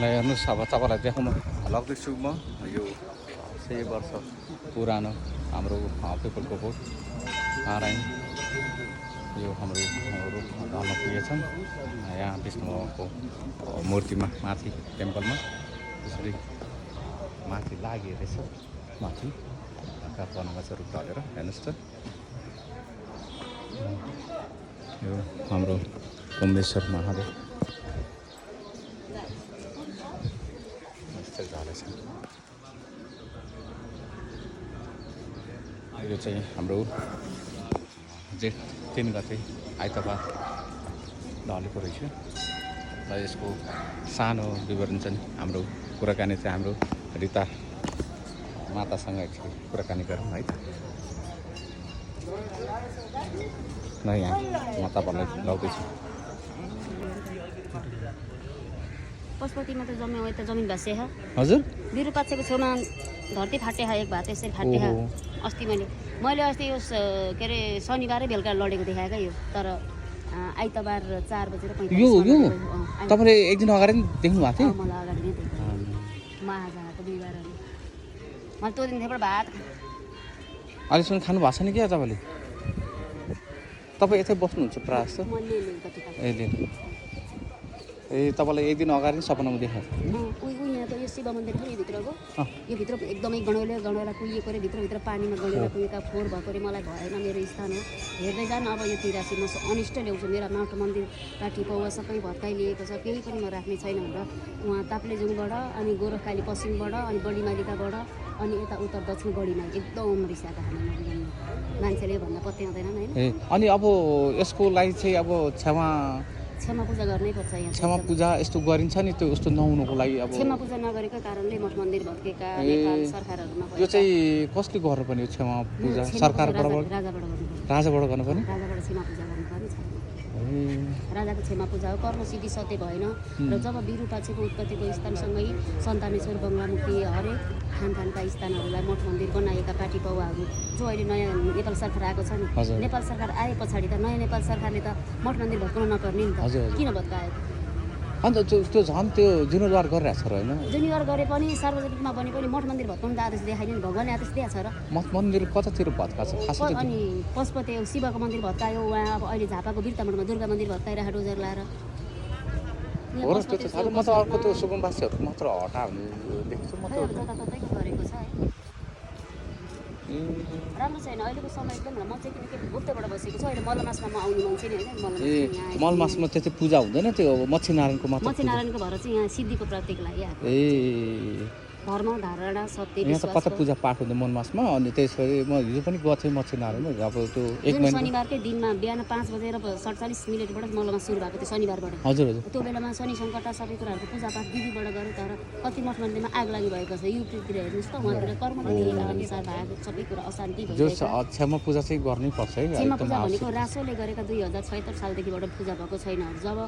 ल हेर्नुहोस् अब तपाईँलाई देखाउन लाग्दैछु म यो 100 वर्ष पुरानो हाम्रो पिपलको बोट नारायण यो हाम्रो रुख ढल्न पुगेछन् यहाँ विष्णुको मूर्तिमा माथि टेम्पलमा त्यसरी माथि लागि रहेछ माथि काठमाडौँमा चाहिँ रुख ढलेर हेर्नुहोस् त यो हाम्रो कुम्बेश्वर महादेव झालेछ यो चाहिँ हाम्रो जेठ 3 गते आइतबार ढलेको रहेछ र यसको सानो विवरण चाहिँ हाम्रो कुराकानी चाहिँ हाम्रो रिता मातासँग एकछिन कुराकानी गरौँ है त ल यहाँ म तपाईँलाई लाउँदैछु पशुपतिमा त जम्मे यता जमिन भाँसे ह हजुर विरूपाक्षको छेउमा धरती फाटे एक भात यसरी फाटे अस्ति मैले अस्ति यो के अरे शनिबारै बेलुका लडेको देखाएका यो तर आइतबार 4 बजेर 45 यो तपाईँले एक दिन अगाडि देख्नु भएको थियो मलाई अगाडि नै देखेँ महाजाको बिहिबार मैले त्यो दिन त्यहाँबाट भात अहिलेसम्म खानु भएको छैन क्या तपाईँले तपाईँ यतै बस्नुहुन्छ प्रायः जस्तो ए तपाईँलाई एक दिन अगाडि सपनामा देखाएको यहाँ त यो शिव मन्दिर पनि भित्रको यो भित्र एकदमै गणौला कुहिएको रे भित्र पानीमा गणौला कुहिएका फोहोर भएको रे मलाई भएन मेरो स्थान हो हेर्दै जानु अब यो 83 म अनिष्ट ल्याउँछु मेरो माटो मन्दिर काठी पौवा सबै भत्काइलिएको छ केही पनि म राख्ने छैन भनेर उहाँ ताप्लेजुङबाट अनि गोरखकाली पश्चिमबाट अनि बडीमालिकाबाट अनि यता उत्तर दक्षिण बडीमा एकदम रिसाका हामी मान्छेले भन्दा पत्याउँदैनन् हैन अनि अब यसको लागि चाहिँ अब क्षमा पूजा गर्नै पर्छ यहाँ क्षमा पूजा यस्तो गरिन्छ नि त्यो यस्तो नहुनुको लागि अब क्षमा पूजा नगरेका कारणले मठ मन्दिर भत्केका नेपाल सरकारहरुमा यो चाहिँ कसले गर्नुपर्ने क्षमा पूजा सरकारबाट राजाबाट गर्नुपर्ने राजाबाट क्षमा पूजा गर्नुपर्ने छ राजाको क्षमा पूजा हो कर्म सिद्धि सत्य भएन र जब विरूपाक्षको उत्पत्तिको स्थानसँगै सन्तानेश्वर बङ्गलामुखी हरेक खानका स्थानहरूलाई मठ मन्दिर बनाएका पार्टी पौवाहरू जो अहिले नयाँ नेपाल सरकार आएको छ नि नेपाल सरकार आए पछाडि त नयाँ नेपाल सरकारले त मठ मन्दिर भत्काउन नपर्ने नि त किन भत्कायो अन्त त्यो झन् त्यो जुनियर गरिरहेको छ र होइन जुनियर गरे पनि सार्वजनिकमा बने पनि मठ मन्दिर भत्काउनु त आदेश देखाइदिनु भगवान्ले आदेश दिएको छ र मठ मन्दिर कतातिर भत्काएको छ खास अनि पशुपति शिवको मन्दिर भत्कायो उहाँ अब अहिले झापाको वीरतामठमा दुर्गा मन्दिर भत्काइरहेको डोजर लाएर हो र त्यो त साह्रो म त अर्को त्यो सुकुम्बासीहरू मात्र हटाउने देख्छु म त जताततै गरेको छ है राम्रो छैन अहिलेको समय एकदम म चाहिँ किनकि गुप्तबाट बसेको छु अहिले मलमासमा म आउने मान्छे नि होइन मलमासमा त्यति पूजा हुँदैन त्यो मच्छीनारायणको मात्र मच्छीनारायणको भएर चाहिँ यहाँ सिद्धिको प्रतीक लागिरहेको ए धर्म धारणा सत्य यहाँ त कता पूजा पाठ हुँदैन मलमासमा अनि त्यसरी म हिजो पनि गएको थिएँ मच्छीनारायण अब त्यो एक महिना शनिबारकै दिनमा बिहान 5 बजेर 47 मिनेटबाट मलमास सुरु भएको थियो शनिबारबाट हजुर त्यो बेलामा शनि सङ्कटा सबै कुराहरूको पूजापाठ दिदीबाट गरे तर कति मठ मन्दिरमा आग लागि भएको छ युपीतिर हेर्नुहोस् त उहाँतिर कर्मको अनुसार भएको सबै कुरा अशान्ति भइरहेको छ क्षमा पूजा चाहिँ गर्नै पर्छ है क्षमा पूजा भनेको रासोले गरेका 2076 सालदेखिबाट पूजा भएको छैन जब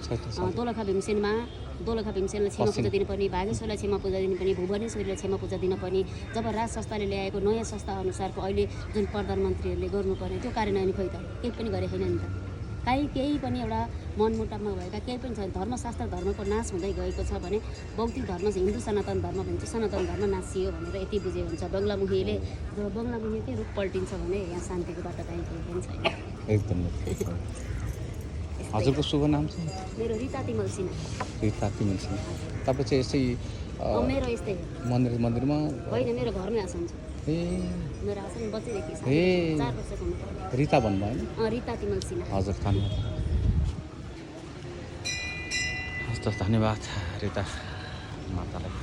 दोलखा भीमसेनले क्षमा पूजा दिनुपर्ने भागेश्वरलाई क्षमा पूजा दिनुपर्ने भुवनेश्वरीलाई क्षमा पूजा दिनुपर्ने जब राज संस्थाले ल्याएको नयाँ संस्था अनुसारको अहिले जुन प्रधानमन्त्रीहरूले गर्नुपर्ने त्यो कार्यान्वयन खोइ त केही पनि गरे छैन नि त केही पनि एउटा मनमुटावमा भएका केही पनि छैन धर्मशास्त्र धर्मको नाश हुँदै गएको छ भने भौतिक धर्म चाहिँ हिन्दू सनातन धर्म भन्छ सनातन धर्म नासियो भनेर यति बुझे हुन्छ बङ्गलामुखीले जब बङ्गलामुखीकै रूप पल्टिन्छ भने यहाँ शान्तिको बाटो चाहिँ केही पनि छैन एकदम हजुरको शुभ नाम चाहिँ मेरो रिता तिमल सिन्हा तपाईँ चाहिँ यसै मेरो यस्तै मन्दिरमा होइन मेरो घरमै आसन छ ए मेरो आसन बच्चैदेखि 4 वर्षको रिता भन्नुभयो होइन रिता तिमल सिन्हा हजुर धन्यवाद हस् त धन्यवाद रिता मातालाई